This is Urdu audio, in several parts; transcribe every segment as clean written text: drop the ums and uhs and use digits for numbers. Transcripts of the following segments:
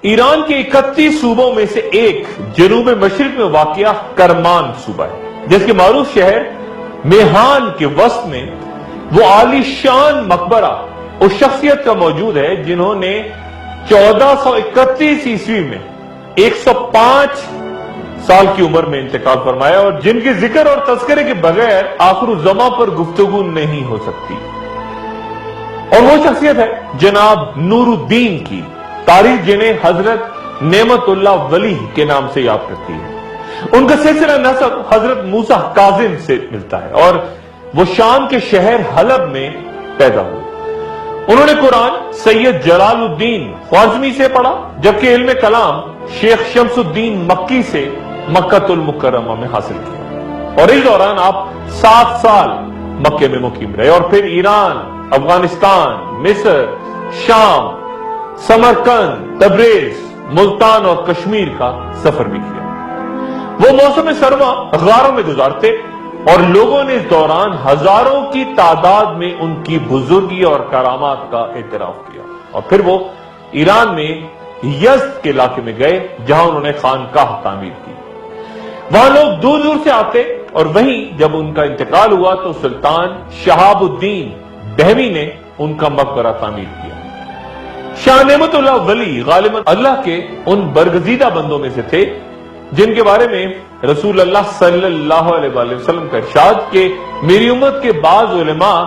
ایران کے 31 صوبوں میں سے ایک جنوب مشرق میں واقع کرمان صوبہ ہے، جس کے معروف شہر میہان کے وسط میں وہ عالی شان مقبرہ اس شخصیت کا موجود ہے جنہوں نے 1431 عیسوی میں 105 سال کی عمر میں انتقال فرمایا، اور جن کے ذکر اور تذکرے کے بغیر آخر الزماں پر گفتگو نہیں ہو سکتی، اور وہ شخصیت ہے جناب نور الدین کی، تاریخ جنہیں حضرت نعمت اللہ ولی کے نام سے یاد کرتی ہے۔ ان کا سلسلہ نسب حضرت موسیٰ کاظم سے ملتا ہے، اور وہ شام کے شہر حلب میں پیدا ہوئے۔ انہوں نے قرآن سید جلال الدین خوارزمی سے پڑھا، جبکہ علم کلام شیخ شمس الدین مکی سے مکہ المکرمہ میں حاصل کیا، اور اس دوران آپ 7 سال مکے میں مقیم رہے، اور پھر ایران، افغانستان، مصر، شام، سمرقند، تبریز، ملتان اور کشمیر کا سفر بھی کیا۔ وہ موسم سرما غاروں میں گزارتے، اور لوگوں نے اس دوران ہزاروں کی تعداد میں ان کی بزرگی اور کرامات کا اعتراف کیا، اور پھر وہ ایران میں یزد کے علاقے میں گئے، جہاں انہوں نے خانقاہ تعمیر کی۔ وہاں لوگ دور دور سے آتے، اور وہیں جب ان کا انتقال ہوا تو سلطان شہاب الدین بہمی نے ان کا مقبرہ تعمیر کیا۔ شاہ نعمت اللہ ولی غالباً اللہ کے ان برگزیدہ بندوں میں سے تھے جن کے بارے میں رسول اللہ صلی اللہ علیہ وآلہ وسلم کا ارشاد کہ میری امت کے بعض علماء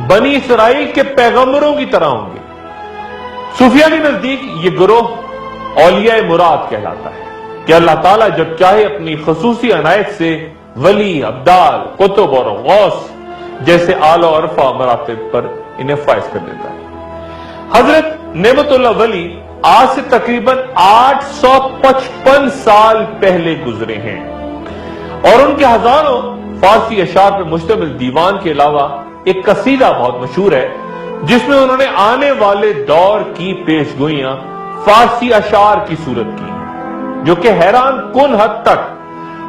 بنی اسرائیل کے پیغمبروں کی طرح ہوں گے۔ صوفیہ کے نزدیک یہ گروہ اولیاء مراد کہلاتا ہے کہ اللہ تعالیٰ جب چاہے اپنی خصوصی عنایت سے ولی، ابدال، قطب اور غوث جیسے اعلی و عرفہ مراتب پر انہیں فائز کر دیتا ہے۔ حضرت نعمت اللہ ولی آج سے تقریباً 855 سال پہلے گزرے ہیں، اور ان کے ہزاروں فارسی اشعار پر مشتمل دیوان کے علاوہ ایک قصیدہ بہت مشہور ہے جس میں انہوں نے آنے والے دور کی پیشگوئیاں فارسی اشعار کی صورت کی ہیں، جو کہ حیران کن حد تک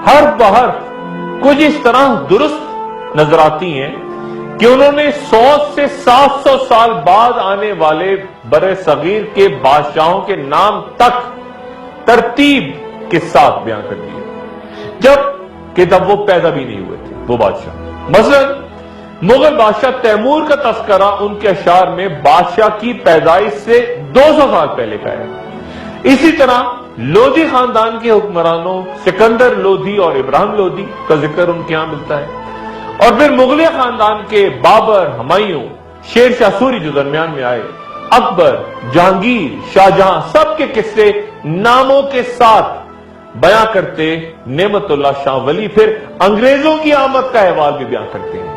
حرف بحرف کچھ اس طرح درست نظر آتی ہیں کہ انہوں نے 100 سے 700 سال بعد آنے والے بر صغیر کے بادشاہوں کے نام تک ترتیب کے ساتھ بیان کر دیے، جب وہ پیدا بھی نہیں ہوئے تھے وہ بادشاہ۔ مثلا مغل بادشاہ تیمور کا تذکرہ ان کے اشعار میں بادشاہ کی پیدائش سے 200 سال پہلے کا ہے۔ اسی طرح لودھی خاندان کے حکمرانوں سکندر لودھی اور ابراہیم لودھی کا ذکر ان کے ہاں ملتا ہے، اور پھر مغلیہ خاندان کے بابر، ہمایوں، شیر شاہ سوری جو درمیان میں آئے، اکبر، جہانگیر، شاہجہاں، سب کے قصے ناموں کے ساتھ بیان کرتے نعمت اللہ شاہ ولی پھر انگریزوں کی آمد کا احوال بھی بیان کرتے ہیں۔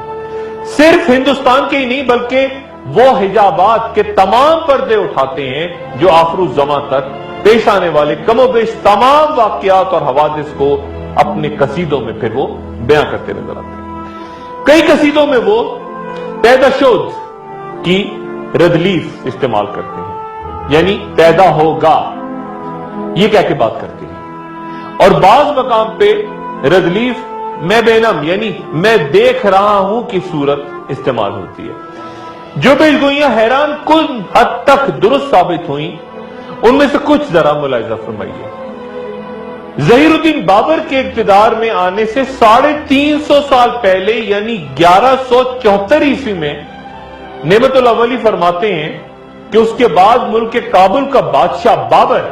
صرف ہندوستان کے ہی نہیں بلکہ وہ حجابات کے تمام پردے اٹھاتے ہیں جو آخر الزماں تک پیش آنے والے کم و بیش تمام واقعات اور حوادث کو اپنے قصیدوں میں پھر وہ بیان کرتے نظر آتے ہیں۔ کئی قصیدوں میں وہ پیدا شد کی ردلیف استعمال کرتے ہیں، یعنی پیدا ہوگا یہ کہہ کے بات کرتے ہیں، اور بعض مقام پہ ردلیف میں بینم یعنی میں دیکھ رہا ہوں کی صورت استعمال ہوتی ہے۔ جو پیشگوئیاں حیران کن حد تک درست ثابت ہوئیں ان میں سے کچھ ذرا ملاحظہ فرمائیے۔ ظہیر الدین بابر کے اقتدار میں آنے سے 350 سال پہلے یعنی 1174 عیسوی میں نعمت اللہ ولی فرماتے ہیں کہ اس کے بعد ملک کے کابل کا بادشاہ بابر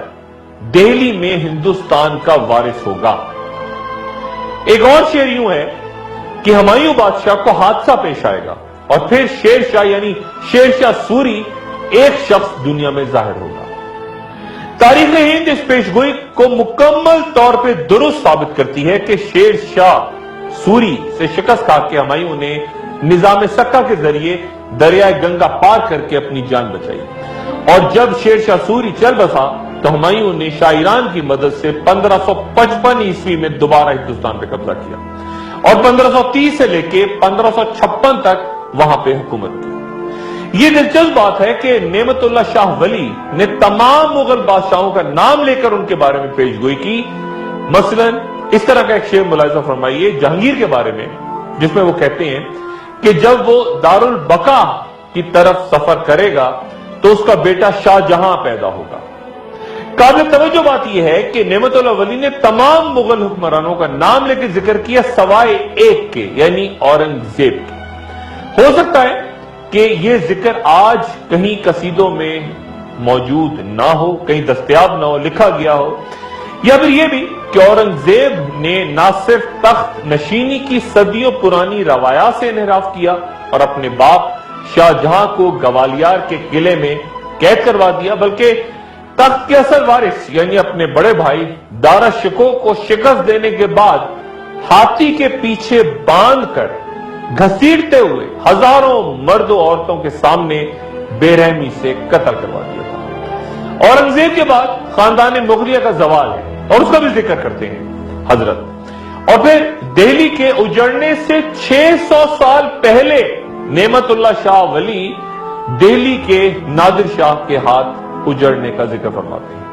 دہلی میں ہندوستان کا وارث ہوگا۔ ایک اور شعر یوں ہے کہ ہمایوں بادشاہ کو حادثہ پیش آئے گا، اور پھر شیر شاہ یعنی شیر شاہ سوری ایک شخص دنیا میں ظاہر ہوگا۔ تاریخ ہند اس پیشگوئی کو مکمل طور پہ درست ثابت کرتی ہے کہ شیر شاہ سوری سے شکست کھا کے ہمایوں نے نظام سکہ کے ذریعے دریائے گنگا پار کر کے اپنی جان بچائی، اور جب شیر شاہ سوری چل بسا تو ہمایوں نے شاہ ایران کی مدد سے 1555 عیسوی میں دوبارہ ہندوستان پہ قبضہ کیا، اور 1530 سے لے کے 1556 تک وہاں پہ حکومت کی۔ یہ دلچسپ بات ہے کہ نعمت اللہ شاہ ولی نے تمام مغل بادشاہوں کا نام لے کر ان کے بارے میں پیشگوئی کی۔ مثلا اس طرح کا ایک شعر ملاحظہ فرمائیے جہانگیر کے بارے میں، جس میں وہ کہتے ہیں کہ جب وہ دارالبقا کی طرف سفر کرے گا تو اس کا بیٹا شاہ جہاں پیدا ہوگا۔ قابل توجہ بات یہ ہے کہ نعمت اللہ ولی نے تمام مغل حکمرانوں کا نام لے کے ذکر کیا سوائے ایک کے، یعنی اورنگزیب کے۔ ہو سکتا ہے کہ یہ ذکر آج کہیں قصیدوں میں موجود نہ ہو، کہیں دستیاب نہ ہو، لکھا گیا ہو، یا پھر یہ بھی کہ اورنگزیب نے نہ صرف تخت نشینی کی صدیوں پرانی روایات سے انحراف کیا اور اپنے باپ شاہ جہاں کو گوالیار کے قلعے میں قید کروا دیا، بلکہ تخت کے اصل وارث یعنی اپنے بڑے بھائی دارا شکوہ کو شکست دینے کے بعد ہاتھی کے پیچھے باندھ کر گھسیٹتے ہوئے ہزاروں مرد و عورتوں کے سامنے بے رحمی سے قتل کروا دیا تھا۔ اورنگزیب کے بعد خاندان مغلیہ کا زوال ہے اور اس کا بھی ذکر کرتے ہیں حضرت۔ اور پھر دہلی کے اجڑنے سے 600 سال پہلے نعمت اللہ شاہ ولی دہلی کے نادر شاہ کے ہاتھ اجڑنے کا ذکر فرماتے ہیں۔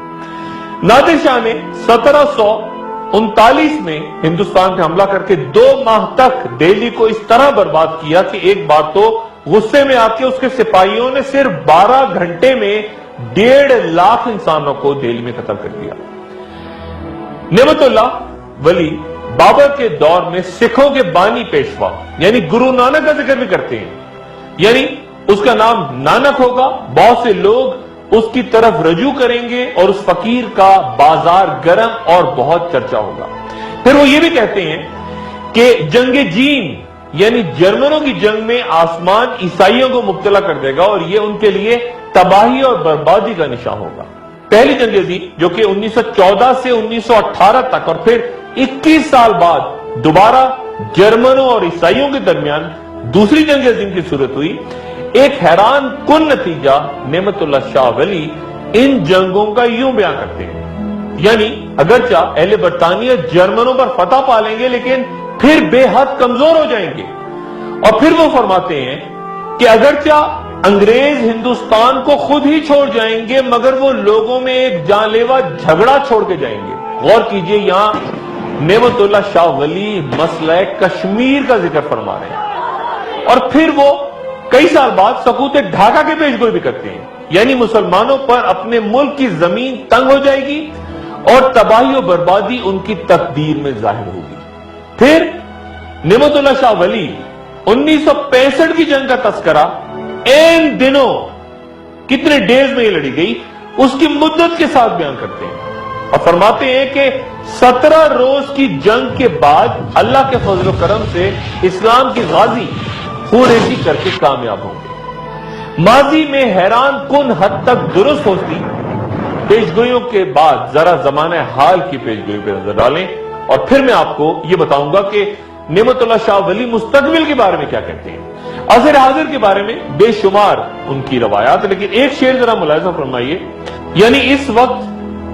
نادر شاہ نے 1739 میں ہندوستان پہ حملہ کر کے 2 ماہ تک دہلی کو اس طرح برباد کیا کہ ایک بار تو غصے میں آ کے اس کے سپاہیوں نے صرف 12 گھنٹے میں 1.5 لاکھ انسانوں کو دہلی میں قتل کر دیا۔ نعمت اللہ ولی بابر کے دور میں سکھوں کے بانی پیشوا یعنی گرو نانک کا ذکر بھی کرتے ہیں، یعنی اس کا نام نانک ہوگا، بہت سے لوگ اس کی طرف رجوع کریں گے اور اس فقیر کا بازار گرم اور بہت چرچا ہوگا۔ پھر وہ یہ بھی کہتے ہیں کہ جنگ جین یعنی جرمنوں کی جنگ میں آسمان عیسائیوں کو مبتلا کر دے گا اور یہ ان کے لیے تباہی اور بربادی کا نشان ہوگا۔ پہلی جنگ عظیم جو کہ 1914 سے 1918 تک اور پھر 21 سال بعد دوبارہ جرمنوں اور عیسائیوں کے درمیان دوسری جنگ عظیم کی صورت ہوئی، ایک حیران کن نتیجہ نعمت اللہ شاہ ولی ان جنگوں کا یوں بیان کرتے ہیں، یعنی اگرچہ اہل برطانیہ جرمنوں پر فتح پا لیں گے لیکن پھر بے حد کمزور ہو جائیں گے، اور پھر وہ فرماتے ہیں کہ اگرچہ انگریز ہندوستان کو خود ہی چھوڑ جائیں گے مگر وہ لوگوں میں ایک جان لیوا جھگڑا چھوڑ کے جائیں گے۔ غور کیجئے، یہاں نعمت اللہ شاہ ولی مسئلہ کشمیر کا ذکر فرما رہے ہیں، اور پھر وہ کئی سال بعد سقوط ڈھاکہ کے پیش گوئی بھی کرتے ہیں، یعنی مسلمانوں پر اپنے ملک کی زمین تنگ ہو جائے گی اور تباہی و بربادی ان کی تقدیر میں ظاہر ہوگی۔ پھر نعمت اللہ شاہ ولی 1965 کی جنگ کا تذکرہ این دنوں کتنے ڈیز میں یہ لڑی گئی اس کی مدت کے ساتھ بیان کرتے ہیں اور فرماتے ہیں کہ 17 روز کی جنگ کے بعد اللہ کے فضل و کرم سے اسلام کی غازی خوریزی کر کے کامیاب ہوں گے۔ ماضی میں حیران کن حد تک درست ہوتی پیشگوئیوں کے بعد ذرا زمانہ حال کی پیشگوئی پہ نظر ڈالیں اور پھر میں آپ کو یہ بتاؤں گا کہ نعمت اللہ شاہ ولی مستقبل کے بارے میں کیا کہتے ہیں۔ عصر حاضر کے بارے میں بے شمار ان کی روایات، لیکن ایک شعر ذرا ملاحظہ فرمائیے، یعنی اس وقت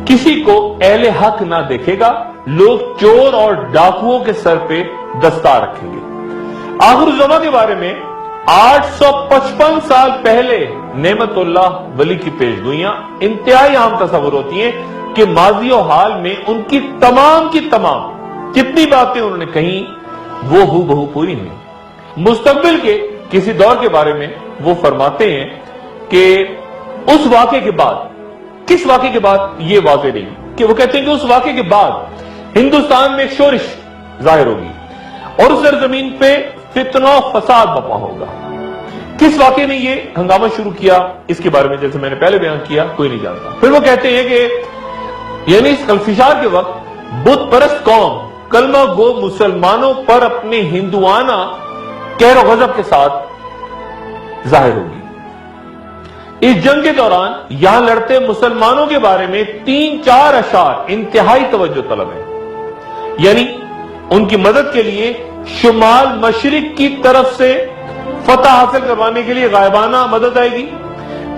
کسی کو اہل حق نہ دیکھے گا، لوگ چور اور ڈاکوؤں کے سر پہ دستار رکھیں گے۔ آخر الزماں کے بارے میں 855 سال پہلے نعمت اللہ ولی کی پیشگوئیاں انتہائی عام تصور ہوتی ہیں کہ ماضی و حال میں ان کی تمام جتنی باتیں انہوں نے کہیں وہ ہو بہو پوری ہوئی۔ مستقبل کے کسی دور کے بارے میں وہ فرماتے ہیں کہ اس واقعے کے بعد، کس واقعے کے بعد یہ واضح نہیں، کہ وہ کہتے ہیں کہ اس واقعے کے بعد ہندوستان میں ایک شورش ظاہر ہوگی اور اس سرزمین پہ فتنہ و فساد برپا ہوگا۔ کس واقعے نے یہ ہنگامہ شروع کیا اس کے بارے میں جیسے میں نے پہلے بیان کیا کوئی نہیں جانتا۔ پھر وہ کہتے ہیں کہ یعنی اس انفجار کے وقت بت پرست قوم کلمہ گو مسلمانوں پر اپنے ہندوانہ قہر و غضب کے ساتھ ظاہر ہوگی۔ اس جنگ کے دوران یہاں لڑتے مسلمانوں کے بارے میں 3-4 اشعار انتہائی توجہ طلب ہیں، یعنی ان کی مدد کے لیے شمال مشرق کی طرف سے فتح حاصل کروانے کے لیے غائبانہ مدد آئے گی۔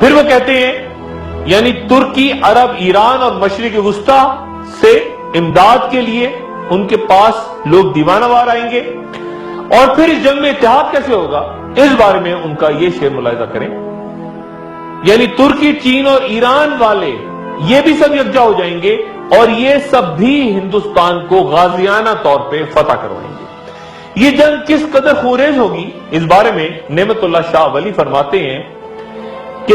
پھر وہ کہتے ہیں یعنی ترکی، عرب، ایران اور مشرق وسطی سے امداد کے لیے ان کے پاس لوگ دیوانہ وار آئیں گے، اور پھر اس جنگ میں اتحاد کیسے ہوگا اس بارے میں ان کا یہ شعر ملاحظہ کریں، یعنی ترکی، چین اور ایران والے یہ بھی سب یکجا ہو جائیں گے اور یہ سب بھی ہندوستان کو غازیانہ طور پہ فتح کروائیں گے۔ یہ جنگ کس قدر خوریز ہوگی اس بارے میں نعمت اللہ شاہ ولی فرماتے ہیں کہ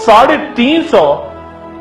350